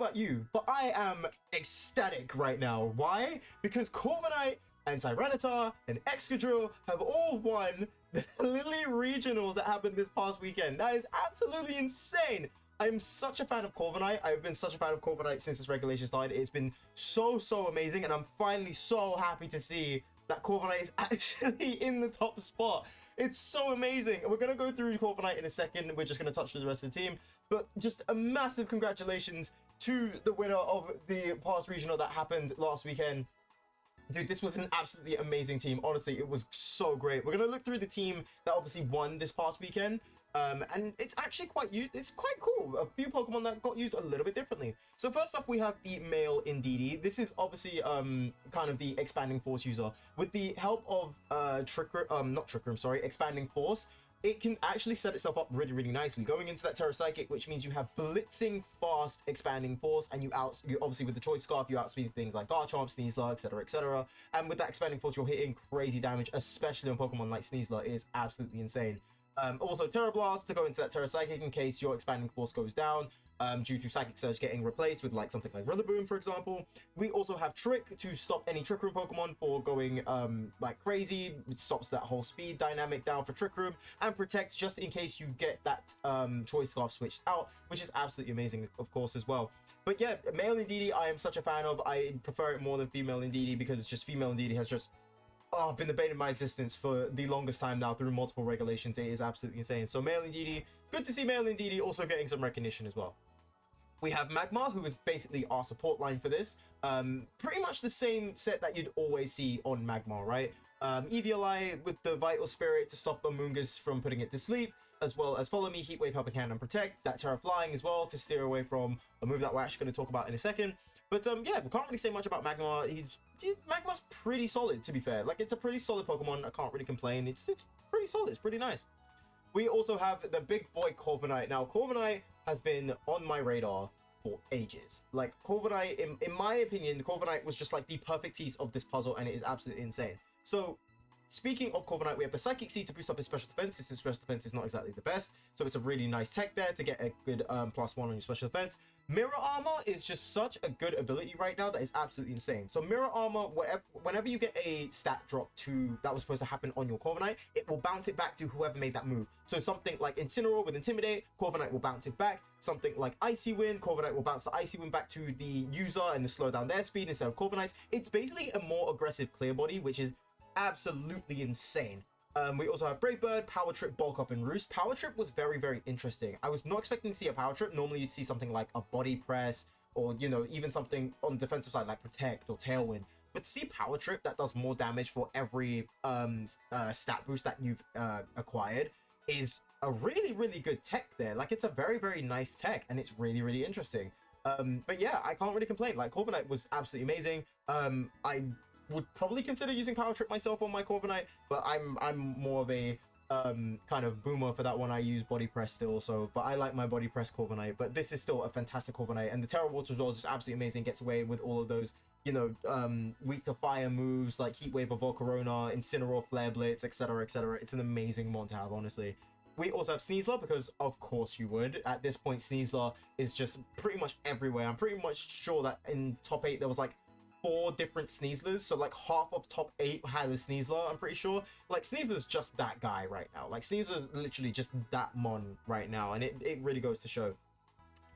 about you, but I am ecstatic right now. Why? Because Corviknight and Tyranitar and Excadrill have all won the Lille Regionals that happened this past weekend. That is absolutely insane. I'm such a fan of Corviknight. I've been such a fan of Corviknight since its regulation started. It's been so amazing, and I'm finally so happy to see that Corviknight is actually in the top spot. It's so amazing. We're going to go through Corviknight in a second. We're just going to touch through the rest of the team. But just a massive congratulations to the winner of the past regional that happened last weekend. Dude, this was an absolutely amazing team. Honestly, it was so great. We're going to look through the team that obviously won this past weekend. And it's actually quite cool. A few Pokemon that got used a little bit differently. So first off, we have the male Indeedee. This is obviously kind of the expanding force user. With the help of expanding force, it can actually set itself up really nicely. Going into that Terra Psychic, which means you have blitzing fast expanding force, and you obviously with the choice scarf, you outspeed things like Garchomp, Sneasler, etc. And with that expanding force, you're hitting crazy damage, especially on Pokemon like Sneasler. It is absolutely insane. Also Terra Blast to go into that Terra Psychic in case your expanding force goes down due to Psychic Surge getting replaced with like something like Rillaboom, for example. We also have Trick to stop any Trick Room Pokemon for going like crazy. It stops that whole speed dynamic down for Trick Room, and Protect just in case you get that Choice Scarf switched out, which is absolutely amazing, of course, as well. But yeah, male Indeedee I am such a fan of. I prefer it more than female Indeedee because it's just female Indeedee has just been the bane of my existence for the longest time now through multiple regulations. It is absolutely insane. So male Indeedee, good to see male Indeedee also getting some recognition as well. We have Magmar, who is basically our support line for this. Pretty much the same set that you'd always see on Magmar, right? Evioli with the Vital Spirit to stop Amoonguss from putting it to sleep, as well as Follow Me, Heat Wave, Helping Hand, and Protect. That Terra Flying as well to steer away from a move that we're actually going to talk about in a second. But yeah, we can't really say much about Magmar. Magmar's pretty solid, to be fair. Like, it's a pretty solid Pokemon. I can't really complain. It's pretty solid. It's pretty nice. We also have the big boy Corviknight. Now, Corviknight has been on my radar for ages. Like, Corviknight, in my opinion, Corviknight was just like the perfect piece of this puzzle, and it is absolutely insane. So, speaking of Corviknight, we have the Psychic Seed to boost up his special defense. His special defense is not exactly the best, so it's a really nice tech there to get a good +1 on your special defense. Mirror Armor is just such a good ability right now that is absolutely insane. So Mirror Armor, whenever you get a stat drop that was supposed to happen on your Corviknight, it will bounce it back to whoever made that move. So something like Incineroar with Intimidate, Corviknight will bounce it back. Something like Icy Wind, Corviknight will bounce the Icy Wind back to the user and slow down their speed instead of Corviknight's. It's basically a more aggressive Clear Body, which is absolutely insane. We also have Brave Bird, Power Trip, Bulk Up, and Roost. Power Trip was very interesting. I was not expecting to see a Power Trip. Normally you'd see something like a Body Press, or, you know, even something on the defensive side like Protect or Tailwind. But to see Power Trip that does more damage for every stat boost that you've acquired is a really good tech there. Like, it's a very nice tech, and it's really interesting. But yeah, I can't really complain. Like, Corviknight was absolutely amazing. I would probably consider using Power Trip myself on my Corviknight, but I'm more of a kind of boomer for that one. I use Body Press still, but I like my Body Press Corviknight. But this is still a fantastic Corviknight, and the Terra Water as well is just absolutely amazing. Gets away with all of those, you know, weak to fire moves like Heat Wave, Volcarona, Incineroar, Flare Blitz, etc. It's an amazing mon to have, honestly. We also have Sneasler, because of course you would. At this point, Sneasler is just pretty much everywhere. I'm pretty much sure that in top 8 there was like 4 different Sneaslers, so like half of top 8 had a Sneasler, I'm pretty sure. Like, Sneasler's just that guy right now. Like, Sneasler's literally just that mon right now, and it really goes to show.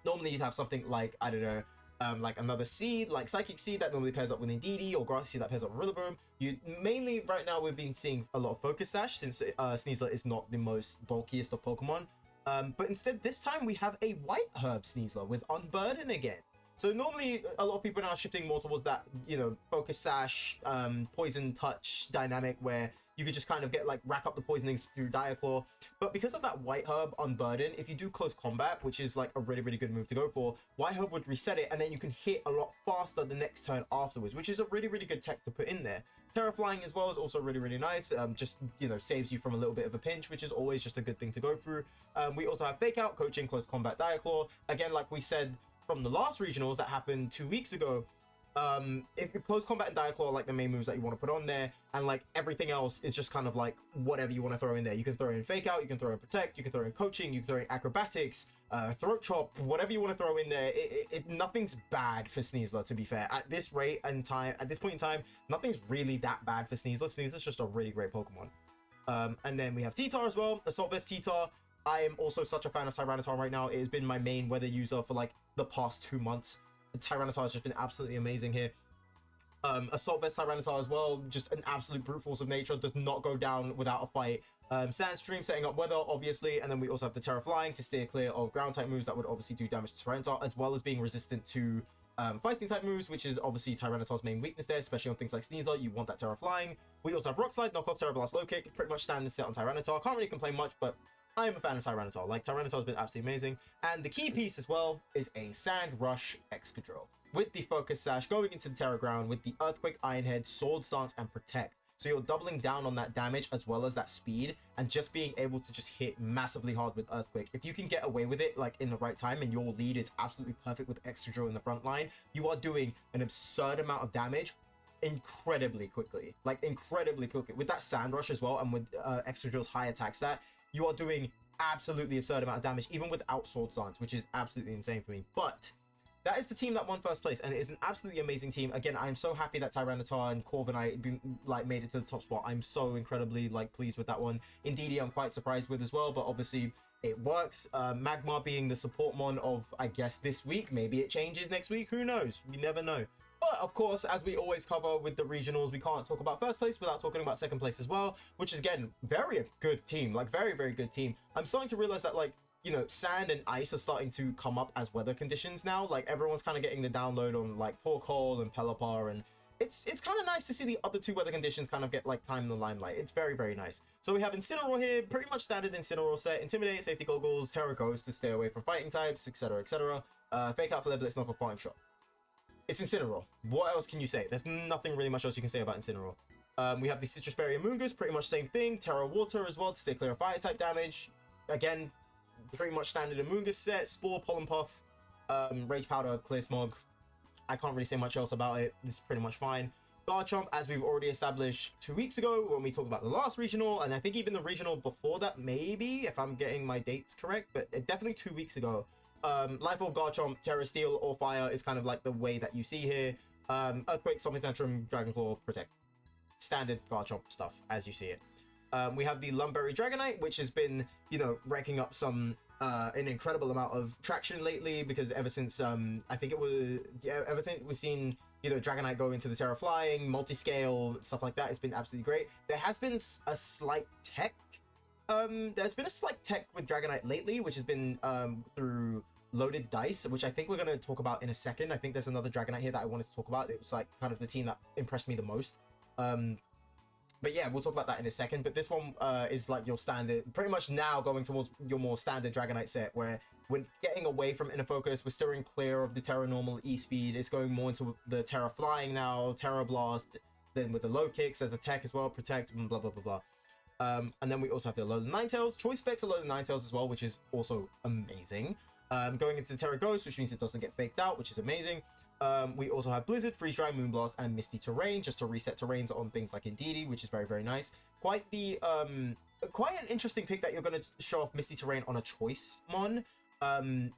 Normally you'd have something like, I don't know, like another seed, like Psychic Seed that normally pairs up with Indeedee, or Grassy Seed that pairs up with Rillaboom. Mainly right now we've been seeing a lot of Focus Sash, since Sneasler is not the most bulkiest of Pokemon. But instead this time we have a White Herb Sneasler with Unburden again. So normally a lot of people are now shifting more towards that, you know, Focus Sash, Poison Touch dynamic, where you could just kind of get like rack up the poisonings through Diaclaw. But because of that White Herb Unburden, if you do close combat, which is like a really good move to go for, White Herb would reset it, and then you can hit a lot faster the next turn afterwards, which is a really good tech to put in there. Terra Flying as well is also really nice. Just, you know, saves you from a little bit of a pinch, which is always just a good thing to go through. We also have Fake Out, Coaching, Close Combat, Diaclaw. Again, like we said from the last regionals that happened 2 weeks ago, If close combat and Diaclaw are like the main moves that you want to put on there, and like everything else is just kind of like whatever you want to throw in there. You can throw in Fake Out, you can throw in Protect, you can throw in Coaching, you can throw in Acrobatics, Throat Chop, whatever you want to throw in there. Nothing's bad for Sneasler, to be fair. At this rate and time, at this point in time, nothing's really that bad for Sneasler. Sneasler's just a really great Pokemon. And then we have T-Tar as well, Assault Vest T-Tar. I am also such a fan of Tyranitar right now. It has been my main weather user for like the past 2 months. Tyranitar has just been absolutely amazing here. Assault Vest Tyranitar as well, just an absolute brute force of nature, does not go down without a fight. Sandstream setting up weather, obviously, and then we also have the Terra Flying to steer clear of ground type moves that would obviously do damage to Tyranitar, as well as being resistant to fighting type moves, which is obviously Tyranitar's main weakness there, especially on things like Sneasler. You want that Terra Flying. We also have Rock Slide, Knock Off, Terra Blast, Low Kick, pretty much standard set on Tyranitar. Can't really complain much, but I am a fan of Tyranitar. Like, Tyranitar has been absolutely amazing. And the key piece as well is a Sand Rush Excadrill with the Focus Sash going into the Terra Ground with the Earthquake, Iron Head, Sword Stance, and Protect. So you're doubling down on that damage as well as that speed, and just being able to just hit massively hard with Earthquake. If you can get away with it like in the right time and your lead is absolutely perfect with Excadrill in the front line, you are doing an absurd amount of damage incredibly quickly. Like, incredibly quickly. With that Sand Rush as well, and with Excadrill's high attack stat, you are doing absolutely absurd amount of damage, even without Sword Stance, which is absolutely insane for me. But that is the team that won first place, and it is an absolutely amazing team. Again, I'm so happy that Tyranitar and Corviknight like made it to the top spot. I'm so incredibly like pleased with that one. Indeed, I'm quite surprised with as well, but obviously it works. Magmar being the support mon of, I guess, this week. Maybe it changes next week. Who knows? You never know. But of course, as we always cover with the regionals, we can't talk about first place without talking about second place as well, which is, again, very good team. Like, very, very good team. I'm starting to realize that, like, you know, sand and ice are starting to come up as weather conditions now. Like, everyone's kind of getting the download on like Torkoal and Pelipper, and it's kind of nice to see the other two weather conditions kind of get like time in the limelight. It's very, very nice. So we have Incineroar here, pretty much standard Incineroar set: Intimidate, Safety Goggles, Terra Ghost to stay away from fighting types, etc., etc. Fake Out, Flare Blitz, Knock Off, Parting Shot. It's Incineroar. What else can you say? There's nothing really much else you can say about Incineroar. We have the Citrus Berry and Moongoose, pretty much same thing. Terra Water as well to stay clear of fire type damage. Again, pretty much standard Amoonguss set. Spore, Pollen Puff, Rage Powder, Clear Smog. I can't really say much else about it. This is pretty much fine. Garchomp, as we've already established 2 weeks ago when we talked about the last regional, and I think even the regional before that, maybe, if I'm getting my dates correct, but definitely 2 weeks ago. Life Orb, Garchomp, Terra Steel, or Fire is kind of like the way that you see here. Earthquake, Sonic Tantrum, Dragon Claw, Protect. Standard Garchomp stuff, as you see it. We have the Lumberry Dragonite, which has been, you know, racking up some an incredible amount of traction lately, because ever since I think it was everything we've seen, you know, Dragonite go into the Terra Flying, multi-scale, stuff like that, it's been absolutely great. There has been a slight tech with Dragonite lately, which has been through Loaded Dice, which I think we're going to talk about in a second. I think there's another Dragonite here that I wanted to talk about. It was like kind of the team that impressed me the most. But yeah, we'll talk about that in a second. But this one is like your standard, pretty much now going towards your more standard Dragonite set, where we're getting away from Inner Focus, we're steering clear of the Terra Normal E-Speed. It's going more into the Terra Flying now, Terra Blast, then with the low kicks, there's the tech as well, Protect, and blah, blah, blah, blah. And then we also have the Alolan Ninetales. Choice Specs Alolan Ninetales as well, which is also amazing. Going into the Terra Ghost, which means it doesn't get faked out, which is amazing. We also have Blizzard, Freeze Dry, Moonblast, and Misty Terrain, just to reset terrains on things like Indeedee, which is very, very nice. Quite an interesting pick that you're going to show off Misty Terrain on a choice mon. I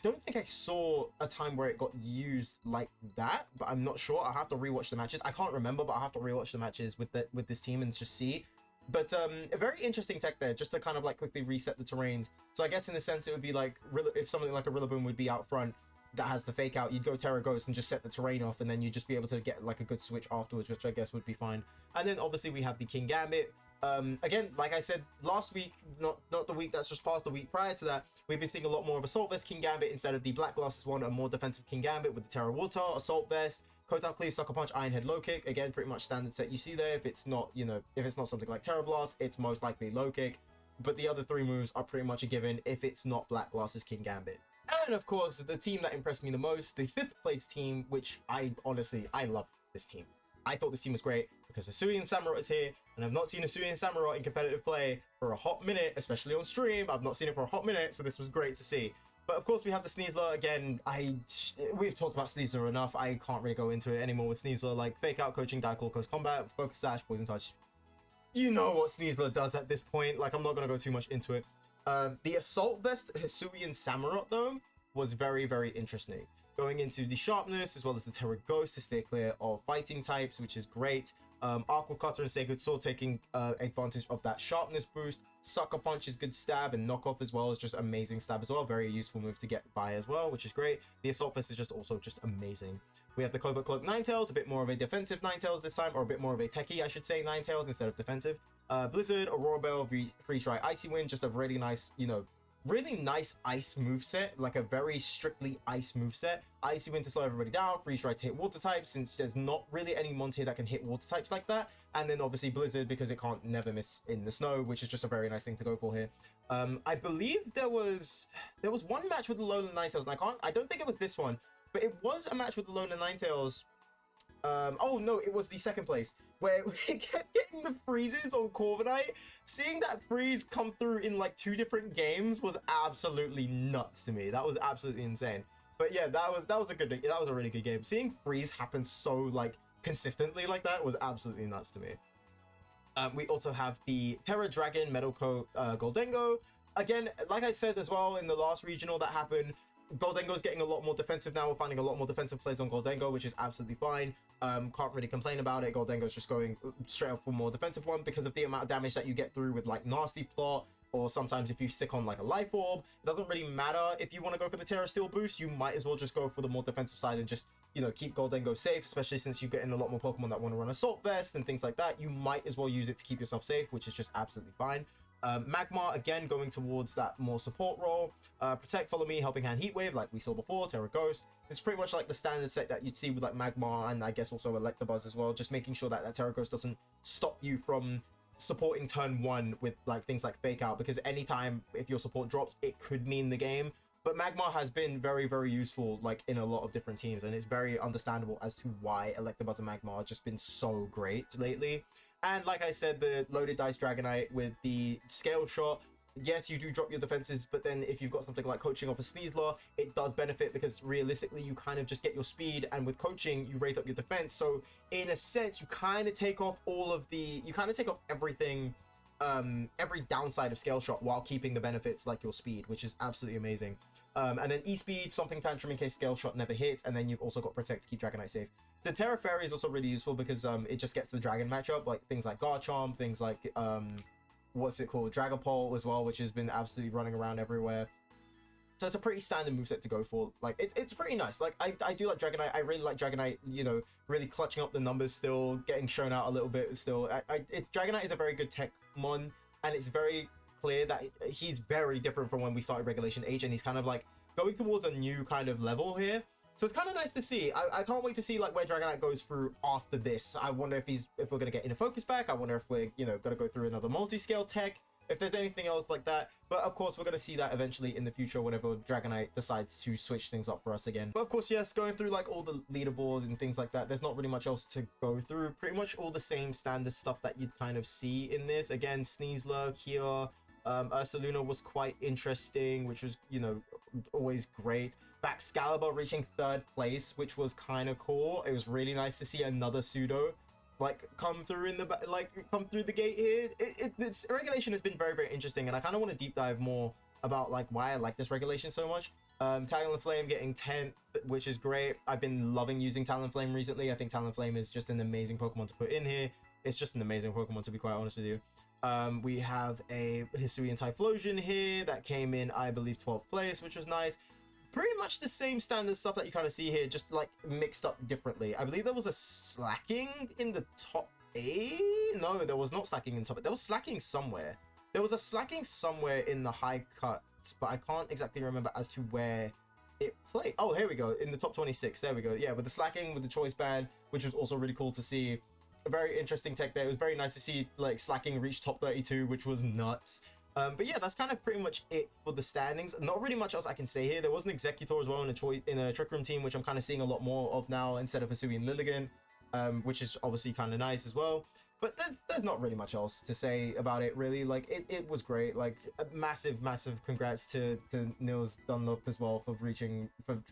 don't think I saw a time where it got used like that, but I'm not sure. I'll have to rewatch the matches. I can't remember, but I'll have to rewatch the matches with this team and just see. But a very interesting tech there, just to kind of like quickly reset the terrains. So I guess in a sense it would be like, if something like a Rillaboom would be out front that has the fake out, you'd go Terra Ghost and just set the terrain off, and then you'd just be able to get like a good switch afterwards, which I guess would be fine. And then obviously we have the King Gambit. Again, like I said last week, not the week that's just passed, the week prior to that, we've been seeing a lot more of Assault Vest King Gambit instead of the Black Glasses one, a more defensive King Gambit with the Terra Water, Assault Vest, Kotal Cleave, Sucker Punch, Iron Head, Low Kick. Again, pretty much standard set you see there. If it's not, you know, if it's not something like Terra Blast, it's most likely Low Kick. But the other three moves are pretty much a given if it's not Black Glasses King Gambit. And of course, the team that impressed me the most, the 5th place team, which I love this team. I thought this team was great because Hisuian Samurott is here, and I've not seen Hisuian Samurott in competitive play for a hot minute, especially on stream. I've not seen it for a hot minute, so this was great to see. But of course, we have the Sneasler again. We've talked about Sneasler enough. I can't really go into it anymore with Sneasler. Like Fake Out, Coaching, Dial, Close Combat, Focus Sash, Poison Touch. You know what Sneasler does at this point. Like, I'm not gonna go too much into it. The Assault Vest Hisuian Samurott though was very, very interesting. Going into the Sharpness as well as the Terra Ghost to stay clear of fighting types, which is great. Aqua Cutter and Sacred Sword taking advantage of that Sharpness boost. Sucker Punch is good stab, and Knockoff as well is just amazing stab as well. Very useful move to get by as well, which is great. The Assault Vest is just also just amazing. We have the Covert Cloak Ninetales, a bit more of a defensive Ninetales this time, or a bit more of a techie, I should say, Ninetales instead of defensive. Blizzard, Aurora Bell, Freeze Dry, Icy Wind, just a really nice, you know, really nice ice moveset, like a very strictly ice moveset. Icy Wind to slow everybody down, Freeze Dry to hit water types, since there's not really any mon here that can hit water types like that. And then obviously Blizzard, because it can't never miss in the snow, which is just a very nice thing to go for here. I believe there was one match with the Lowland Ninetales, and I don't think it was this one, but it was a match with the Lowland Ninetales. Oh no, it was the second place where we kept getting the freezes on Corviknight. Seeing that freeze come through in like 2 different games was absolutely nuts to me. That was absolutely insane. But yeah, that was a really good game. Seeing freeze happen so like consistently like that was absolutely nuts to me. We also have the Terra Dragon Metal Coat Goldengo. Again, like I said as well in the last regional that happened, Goldengo's getting a lot more defensive now. We're finding a lot more defensive plays on Goldengo, which is absolutely fine. Can't really complain about it. Goldengo's just going straight up for more defensive one because of the amount of damage that you get through with like Nasty Plot, or sometimes if you stick on like a Life Orb. It doesn't really matter if you want to go for the Terra Steel boost. You might as well just go for the more defensive side and just, you know, keep Goldengo safe, especially since you get in a lot more Pokemon that want to run Assault Vest and things like that. You might as well use it to keep yourself safe, which is just absolutely fine. Magmar again going towards that more support role. Protect, Follow Me, Helping Hand, Heatwave like we saw before. Terra Ghost, it's pretty much like the standard set that you'd see with like Magmar, and I guess also Electabuzz as well, just making sure that that Terra Ghost doesn't stop you from supporting turn 1 with like things like Fake Out, because anytime if your support drops it could mean the game. But Magmar has been very, very useful like in a lot of different teams, and it's very understandable as to why Electabuzz and Magmar have just been so great lately. And like I said, the Loaded Dice Dragonite with the Scale Shot, yes, you do drop your defenses, but then if you've got something like Coaching off a Sneasler, it does benefit because realistically you kind of just get your speed, and with Coaching you raise up your defense. So in a sense you kind of take off everything, every downside of Scale Shot while keeping the benefits like your speed, which is absolutely amazing. And then E-Speed, Stomping Tantrum in case Scale Shot never hits, and then you've also got Protect to keep Dragonite safe. The Terra Fairy is also really useful because it just gets the Dragon matchup, like things like Garchomp, things like what's it called, Dragapult as well, which has been absolutely running around everywhere. So it's a pretty standard moveset to go for. Like it's pretty nice. Like I do like Dragonite. I really like Dragonite, you know, really clutching up the numbers still, getting shown out a little bit still. Dragonite is a very good tech mon, and it's very clear that he's very different from when we started Regulation H, and he's kind of like going towards a new kind of level here. So it's kind of nice to see. I can't wait to see like where Dragonite goes through after this. I wonder if we're gonna get Inner Focus back. I wonder if we're, you know, gonna go through another multi-scale tech, if there's anything else like that. But of course we're gonna see that eventually in the future whenever Dragonite decides to switch things up for us again. But of course, yes, going through like all the leaderboard and things like that, there's not really much else to go through. Pretty much all the same standard stuff that you'd kind of see in this. Again, Sneasler here. Ursaluna was quite interesting, which was, you know, always great. Baxcalibur reaching 3rd place, which was kind of cool. It was really nice to see another pseudo like come through the gate here. This regulation has been very, very interesting, and I kind of want to deep dive more about like why I like this regulation so much. Talonflame getting 10th, which is great. I've been loving using Talonflame recently. I think Talonflame is just an amazing Pokemon to put in here. It's just an amazing Pokemon, to be quite honest with you. We have a Hisuian Typhlosion here that came in, I believe, 12th place, which was nice. Pretty much the same standard stuff that you kind of see here, just like mixed up differently. I believe there was a slacking in the top 8. No, there was not slacking in top 8. There was slacking somewhere. There was a slacking somewhere in the high cut, but I can't exactly remember as to where it played. Oh, here we go. In the top 26. There we go. Yeah, with the slacking, with the choice band, which was also really cool to see. A very interesting tech there. It was very nice to see like slacking reach top 32, which was nuts. But yeah, that's kind of pretty much it for the standings. Not really much else I can say here. There was an Executor as well in a Trick Room team, which I'm kind of seeing a lot more of now instead of Hisuian Lilligant, which is obviously kind of nice as well. But there's not really much else to say about it, really. Like, it was great. Like, a massive congrats to Nils Dunlop as well for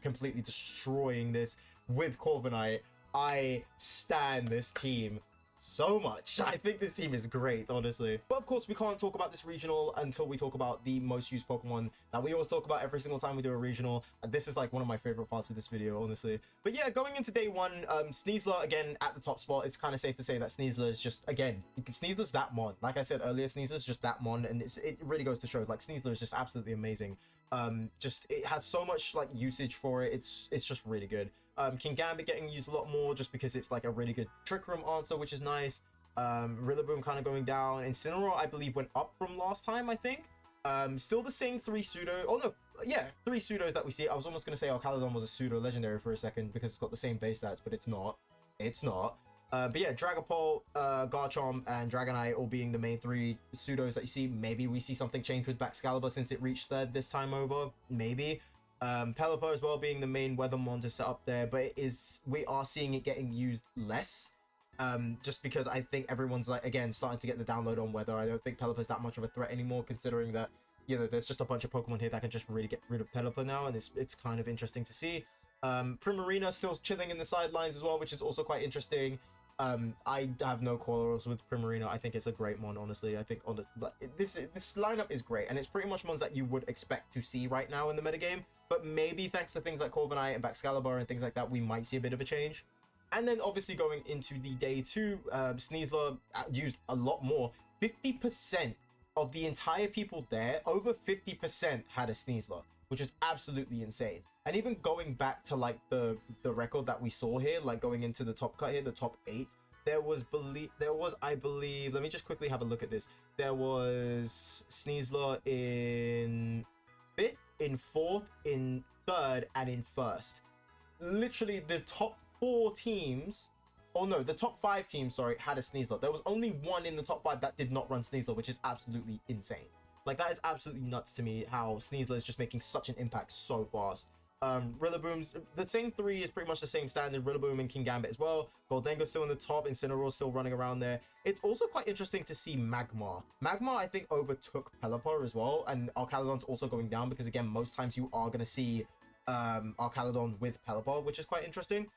completely destroying this with Corviknight. I stan this team so much. I think this team is great, honestly. But of course, we can't talk about this regional until we talk about the most used Pokemon that we always talk about every single time we do a regional. This is like one of my favorite parts of this video, honestly. But yeah, going into day one, Sneasler again at the top spot. It's kind of safe to say that Sneasler is just, again, Sneasler's that mon. Like I said earlier, Sneasler's just that mon, and it really goes to show, like, Sneasler is just absolutely amazing. Just, it has so much like usage for it. It's just really good. Kingambit getting used a lot more just because it's like a really good Trick Room answer, which is nice. Rillaboom kind of going down. Incineroar, I believe, went up from last time, I think. Still the same 3 pseudo. Oh no, yeah, 3 pseudos that we see. I was almost gonna say Alcaladon was a pseudo legendary for a second because it's got the same base stats, but it's not. It's not. But yeah, Dragapult, Garchomp, and Dragonite all being the main 3 pseudos that you see. Maybe we see something change with Baxcalibur since it reached 3rd this time over. Maybe. Pelipper as well being the main Weathermon to set up there, but we are seeing it getting used less. Just because I think everyone's like, again, starting to get the download on Weather. I don't think Pelipper's that much of a threat anymore, considering that, you know, there's just a bunch of Pokemon here that can just really get rid of Pelipper now, and it's kind of interesting to see. Primarina still chilling in the sidelines as well, which is also quite interesting. I have no quarrels with Primarina. I think it's a great mon, honestly. I think this lineup is great, and it's pretty much mons that you would expect to see right now in the metagame. But maybe thanks to things like Corviknight and Baxcalibur and things like that, we might see a bit of a change. And then obviously going into the day 2, Sneasler used a lot more. 50% of the entire people there, over 50% had a Sneasler, which is absolutely insane. And even going back to like the record that we saw here, like going into the top cut here, the top 8, there was I believe, let me just quickly have a look at this. There was Sneasler in 5th, in 4th, in 3rd, and in 1st. Literally the top 4 teams, oh no, the top 5 teams, sorry, had a Sneasler. There was only one in the top 5 that did not run Sneasler, which is absolutely insane. Like, that is absolutely nuts to me, how Sneasler is just making such an impact so fast. Rillaboom's, the same 3 is pretty much the same standard, Rillaboom and Kingambit as well. Goldengo's still in the top, Incineroar's still running around there. It's also quite interesting to see Magmar. Magmar, I think, overtook Pelipper as well, and Alcaladon's also going down because, again, most times you are going to see Alcaladon with Pelipper, which is quite interesting.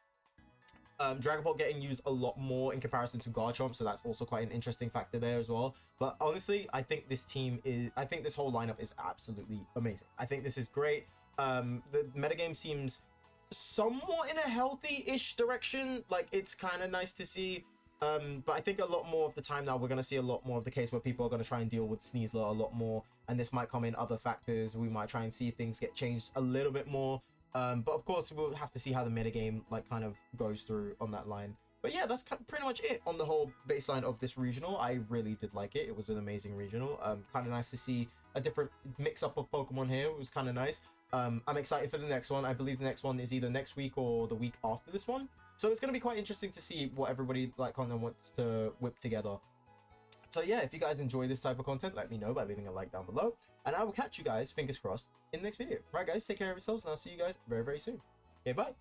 Dragapult getting used a lot more in comparison to Garchomp, so that's also quite an interesting factor there as well. But honestly, I think this whole lineup is absolutely amazing. I think this is great. The metagame seems somewhat in a healthy-ish direction. Like, it's kind of nice to see. But I think a lot more of the time now, we're going to see a lot more of the case where people are going to try and deal with Sneasler a lot more. And this might come in other factors. We might try and see things get changed a little bit more. But of course, we'll have to see how the metagame like kind of goes through on that line. But yeah, that's pretty much it on the whole baseline of this regional. I really did like it. It was an amazing regional. Kind of nice to see a different mix-up of Pokemon here. It was kind of nice. I'm excited for the next one. I believe the next one is either next week or the week after this one. So it's going to be quite interesting to see what everybody like kind of wants to whip together. So yeah, if you guys enjoy this type of content, let me know by leaving a like down below. And I will catch you guys, fingers crossed, in the next video. Right guys, take care of yourselves, and I'll see you guys very, very soon. Okay, bye.